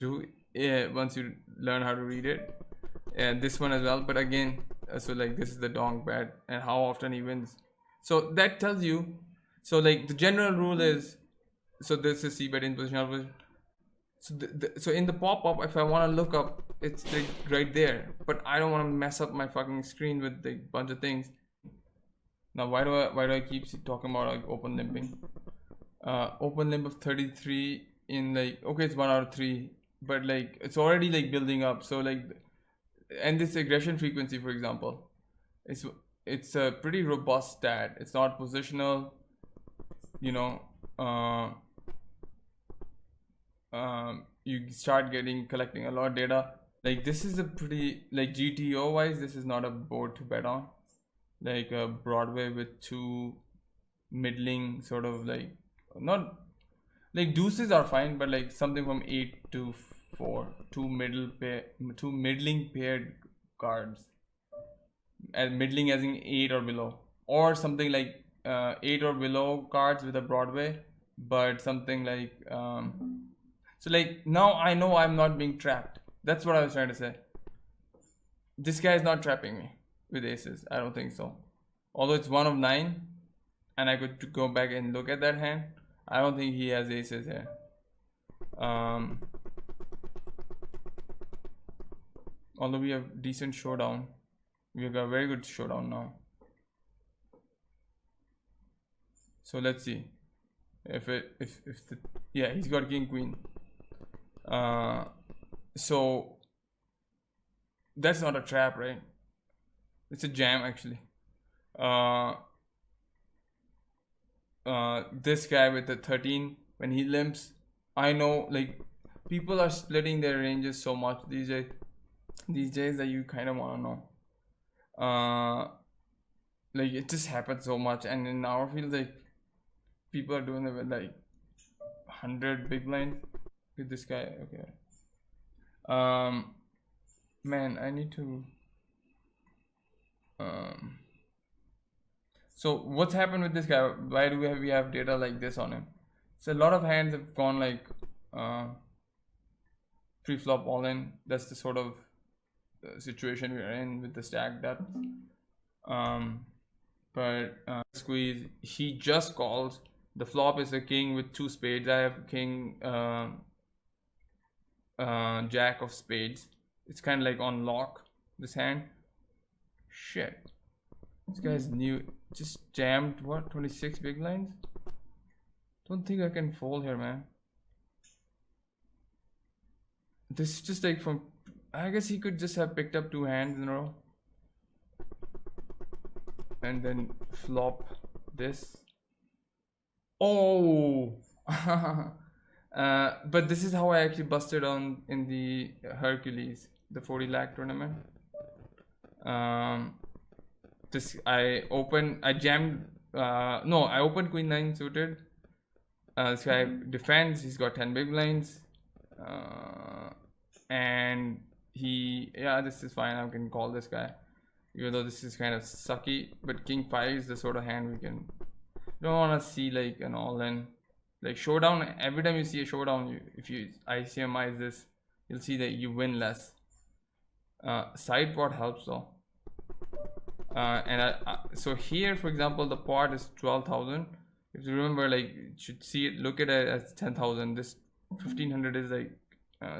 do once you learn how to read it, and this one as well. But again, so like this is the donk bet and how often he wins. So that tells you. So like the general rule is, so this is c bet in position out position. So so in the pop-up, if I want to look up, it's like right there. But I don't want to mess up my fucking screen with a bunch of things. Now why do I keep talking about like open limping? Open limp of 33 in like, okay, it's 1 out of 3, but like it's already like building up. So like, and this aggression frequency, for example, it's a pretty robust stat. It's not positional, you know. You start collecting a lot of data. Like this is a pretty, like GTO wise, this is not a board to bet on. Like a Broadway with two middling sort of like, not like deuces are fine, but like something from 8 to 4, two middling paired cards, and middling as in 8 or below, or something like 8 or below cards with a Broadway, but something like so like now I know I'm not being trapped. That's what I was trying to say. This guy is not trapping me with aces. I don't think so. Although it's 1 of 9, and I could go back and look at that hand, I don't think he has aces here. Although we have decent showdown, we've got a very good showdown now. So let's see if the, yeah, he's got king queen. So that's not a trap, right? It's a jam actually. This guy with the 13, when he limps, I know like people are splitting their ranges so much these days that you kind of want to know. Like it just happens so much, and in our field, like people are doing it with like 100 big blinds with this guy. Okay. Man, I need to. So what's happened with this guy? Why do we have data like this on him? So a lot of hands have gone like pre-flop all in. That's the sort of situation we're in with the stack depth. But squeeze, he just calls. The flop is a king with 2 spades. I have king jack of spades. It's kind of like on lock, this hand. Shit, this guy's new. Just jammed what, 26 big blinds. Don't think I can fold here, man. This is just like from, I guess he could just have picked up 2 hands in a row and then flop this. Oh. But this is how I actually busted on in the Hercules, the 40 lakh tournament. This I jammed. No, I opened queen 9 suited. This guy defends. He's got 10 big blinds, and this is fine. I can call this guy, even though this is kind of sucky. But king 5 is the sort of hand we can. You don't want to see like an all-in, like showdown. Every time you see a showdown, if you ICMize this, you'll see that you win less. Side pot helps though. So here, for example, the pot is 12,000. If you remember, like you should see it, look at it as 10,000. This 1,500 is like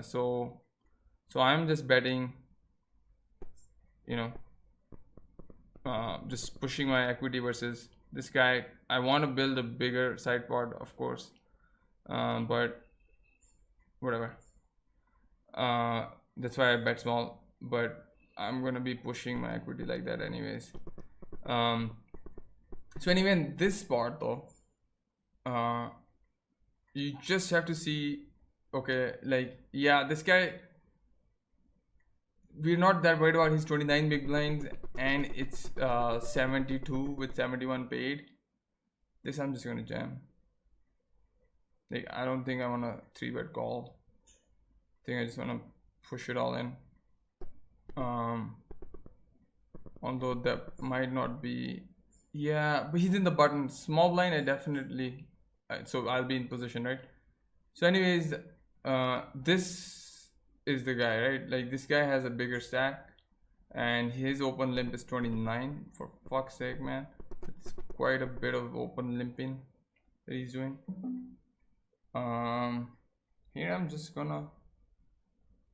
so I'm just betting, you know, just pushing my equity versus this guy. I want to build a bigger side pot, of course, but whatever. That's why I bet small, but I'm gonna be pushing my equity like that anyways. So anyway, in this part though, you just have to see, okay, like yeah, this guy, we're not that worried about his 29 big blinds, and it's 72 with 71 paid. This I'm just gonna jam. Like I don't think I wanna 3-bet call. I think I just wanna push it all in. Although that might not be, yeah, but he's in the button. Small blind, I definitely, so I'll be in position, right? So anyways, this is the guy, right? Like this guy has a bigger stack, and his open limp is 29. For fuck's sake, man, it's quite a bit of open limping that he's doing. Here I'm just gonna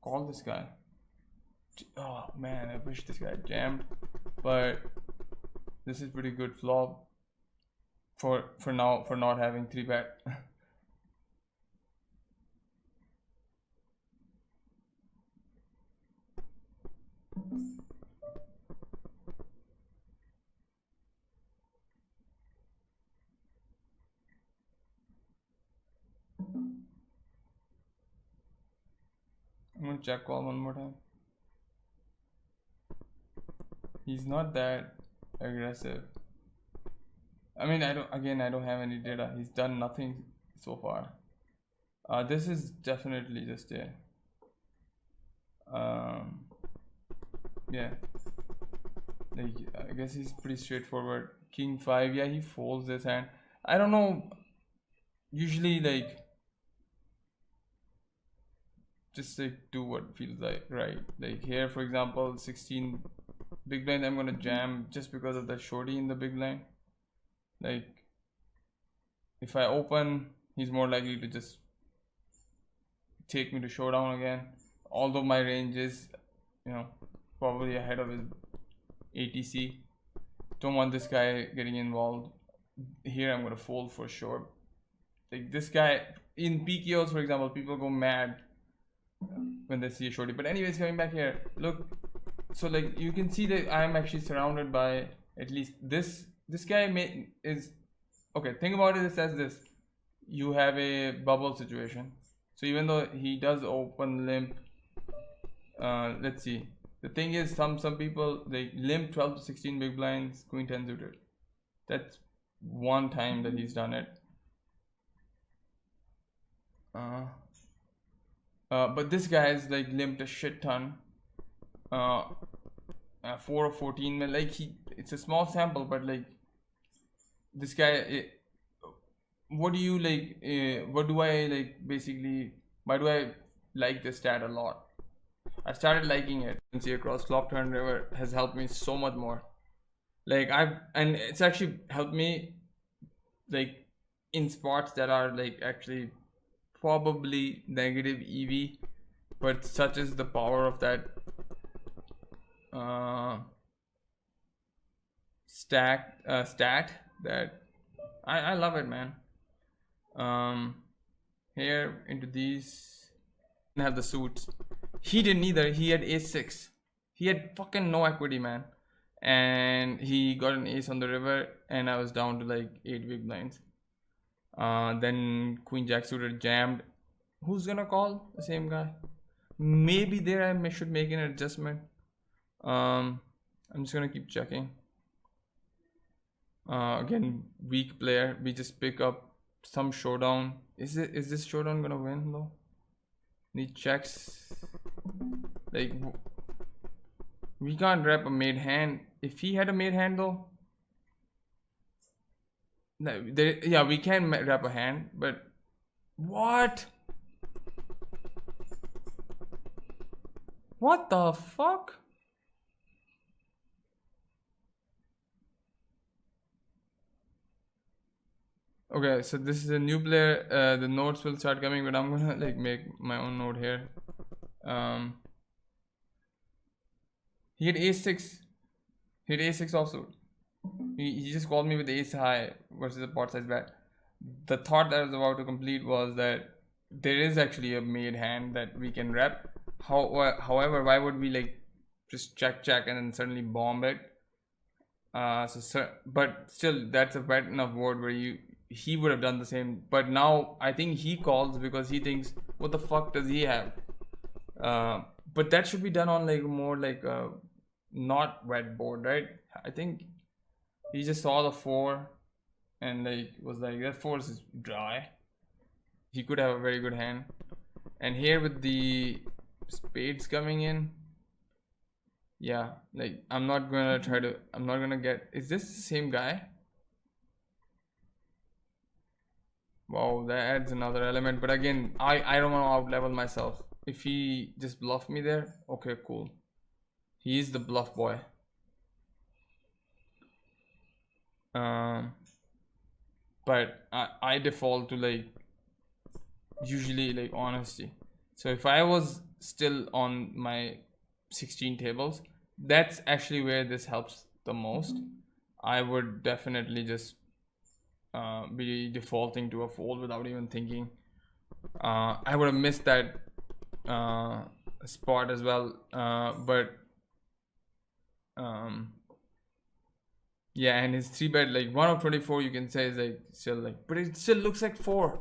call this guy. Oh man, I wish this guy jammed, but this is pretty good flop for now, for not having 3-bet. I'm gonna check call one more time. He's not that aggressive. I mean, I don't have any data. He's done nothing so far. This is definitely just a yeah, like I guess he's pretty straightforward. King 5, yeah, he folds this hand. I don't know, usually like just like do what feels like right. Like here for example, 16 big blind, I'm gonna jam just because of the shorty in the big blind. Like if I open, he's more likely to just take me to showdown again, although my range is, you know, probably ahead of his ATC. Don't want this guy getting involved. Here I'm gonna fold for sure. Like this guy in PKOs for example, people go mad when they see a shorty. But anyways, coming back here, look, so like you can see that I'm actually surrounded by at least this guy is okay. Think about it as this: you have a bubble situation. So even though he does open limp, let's see. The thing is, some people they limp 12 to 16 big blinds, queen 10 suited. That's one time that he's done it. But this guy is like limped a shit ton. 4 of 14, man. Like it's a small sample, but like this guy. What do you like? What do I like? Basically, why do I like this stat a lot? I started liking it. See across flop turn river has helped me so much more. Like and it's actually helped me like in spots that are like actually probably negative EV, but such is the power of that stat that I love it, man. Here into these have the suits. He didn't either. He had ace-6. He had fucking no equity, man, and he got an ace on the river, and I was down to like 8 big blinds. Then queen jack suited jammed. Who's gonna call? The same guy. Maybe there I should make an adjustment. I'm just gonna keep checking. Again, weak player. We just pick up some showdown. Is this showdown gonna win though? Need checks. Like we can't rep a made hand. If he had a made hand though, no, yeah, we can rep a hand. But what? What the fuck? Okay, so this is a new player. The notes will start coming, but I'm gonna like make my own note here. He had ace-6. He had ace-6 also. He just called me with ace high versus a pot size bet. The thought that I was about to complete was that there is actually a made hand that we can rep. However, why would we like just check and then suddenly bomb it? But still, that's a bet enough board where he would have done the same. But now I think he calls because he thinks, what the fuck does he have? But that should be done on like more like a not wet board, right? I think he just saw the 4 and like was like, that 4 is dry. He could have a very good hand. And here with the spades coming in, yeah, like I'm not gonna get, is this the same guy? Wow, that adds another element. But again, I don't want to out level myself. if he just bluffed me there, okay, cool. He is the bluff boy. But I default to like usually like honesty. So if I was still on my 16 tables, that's actually where this helps the most. I would definitely just be defaulting to a fold without even thinking. I would have missed that spot as well, but yeah, and his 3-bet like 1 of 24 you can say is like still like, but it still looks like 4.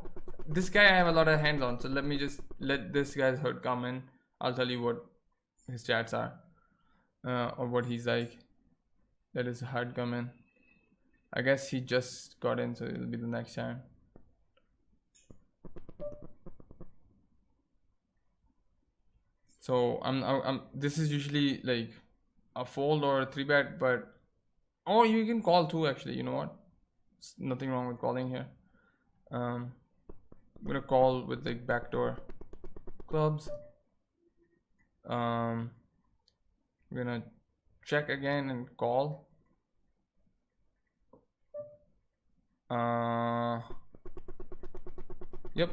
This guy I have a lot of hands on, so let me just let this guy's HUD come in. I'll tell you what his stats are, or what he's like. Let his HUD come in. I guess he just got in, so it'll be the next time. So I'm this is usually like a fold or a 3-bet, but oh, you can call too actually. You know what? There's nothing wrong with calling here. I'm gonna call with like backdoor clubs. We're gonna check again and call. Yep.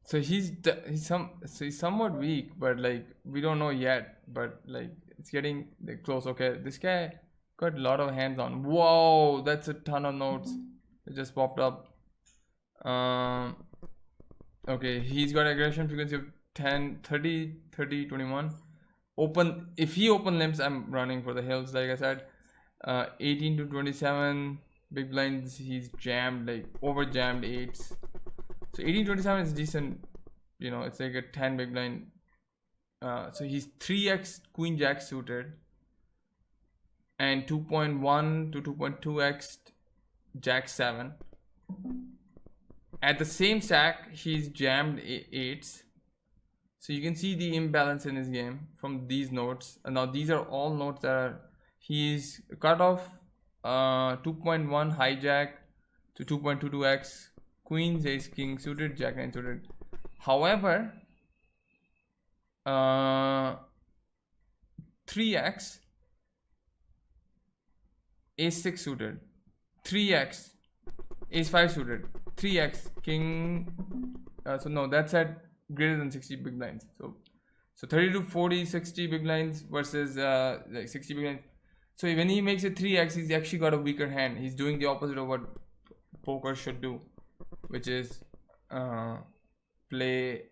So he's somewhat weak, but like we don't know yet. But like it's getting like, close. Okay, this guy got a lot of hands on. Whoa, that's a ton of notes. It just popped up. Okay, he's got aggression frequency of 10, 30, 30, 21. Open, if he open limps, I'm running for the hills. Like I said, 18 to 27 big blinds. He's jammed, like over jammed 8s. So 18-27 is decent, you know, it's like a 10 big blind. So he's 3x queen jack suited and 2.1 to 2.2x jack 7. At the same stack, he's jammed 8s. So you can see the imbalance in his game from these notes. And now these are all notes that are, he's cut off 2.1 hijack to 2.22x. Queens, ace, king suited, jack 9 suited. However, 3x, ace 6 suited, 3x, ace 5 suited, 3x, king. So no, that's at greater than 60 big blinds. So 30 to 40, 60 big blinds versus like 60 big blinds. So when he makes a 3x, he's actually got a weaker hand. He's doing the opposite of what poker should do, which is play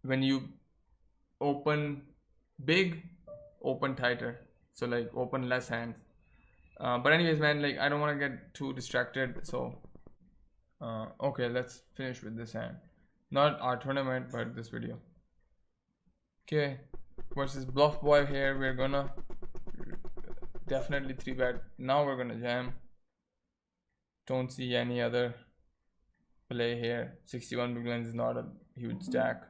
when you open big, open tighter, so like open less hands. But anyways, man, like I don't want to get too distracted, so okay, let's finish with this hand. Not our tournament, but this video. Okay, versus bluff boy here. We're gonna definitely 3-bet. Now we're gonna jam. Don't see any other play here. 61 big blinds is not a huge stack.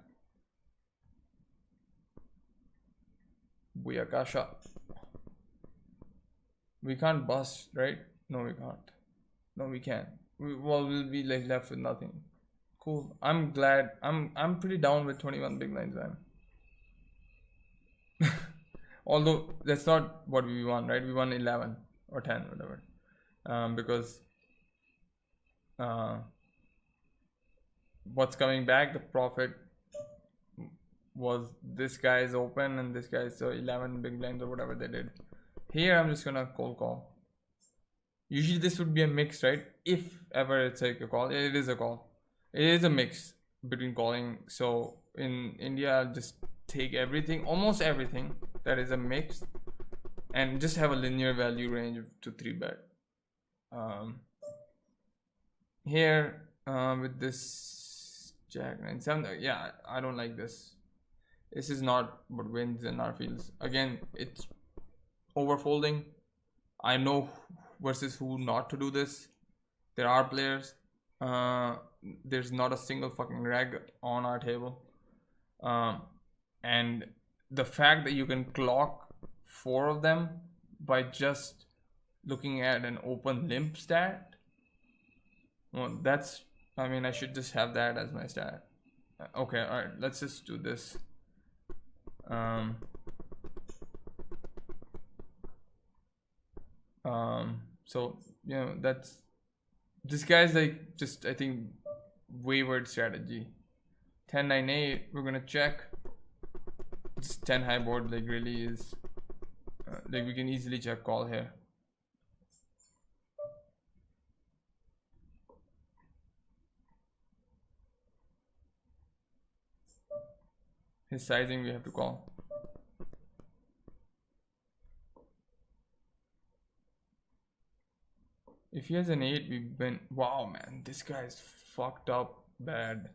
Booyakasha. We can't bust, right? No, we can't. No, we can't. We'll be like left with nothing. Cool. I'm glad. I'm pretty down with 21 big blinds, man. Although that's not what we won, right? We won 11 or 10, whatever. Because what's coming back, the profit was this guy's open and this guy's 11 big blinds or whatever they did. Here I'm just gonna cold call. Usually this would be a mix, right? If ever it's like a call, it is a call. It is a mix between calling. So in India, I'll just take everything, almost everything that is a mix, and just have a linear value range to 3-bet. Here with this jack 9 7, yeah, I don't like this. This is not what wins in our fields. Again, it's overfolding. I know versus who not to do this. There are players. there's not a single fucking reg on our table. And the fact that you can clock 4 of them by just looking at an open limp stat, well, that's, I mean, I should just have that as my stat. Okay, all right, let's just do this. So you know, that's, this guy's like just, I think, wayward strategy. 10-9-8, we're gonna check. It's 10 high board, like really is like we can easily check call here. His sizing we have to call. If he has an 8, we've been, wow man, this guy's fucked up bad.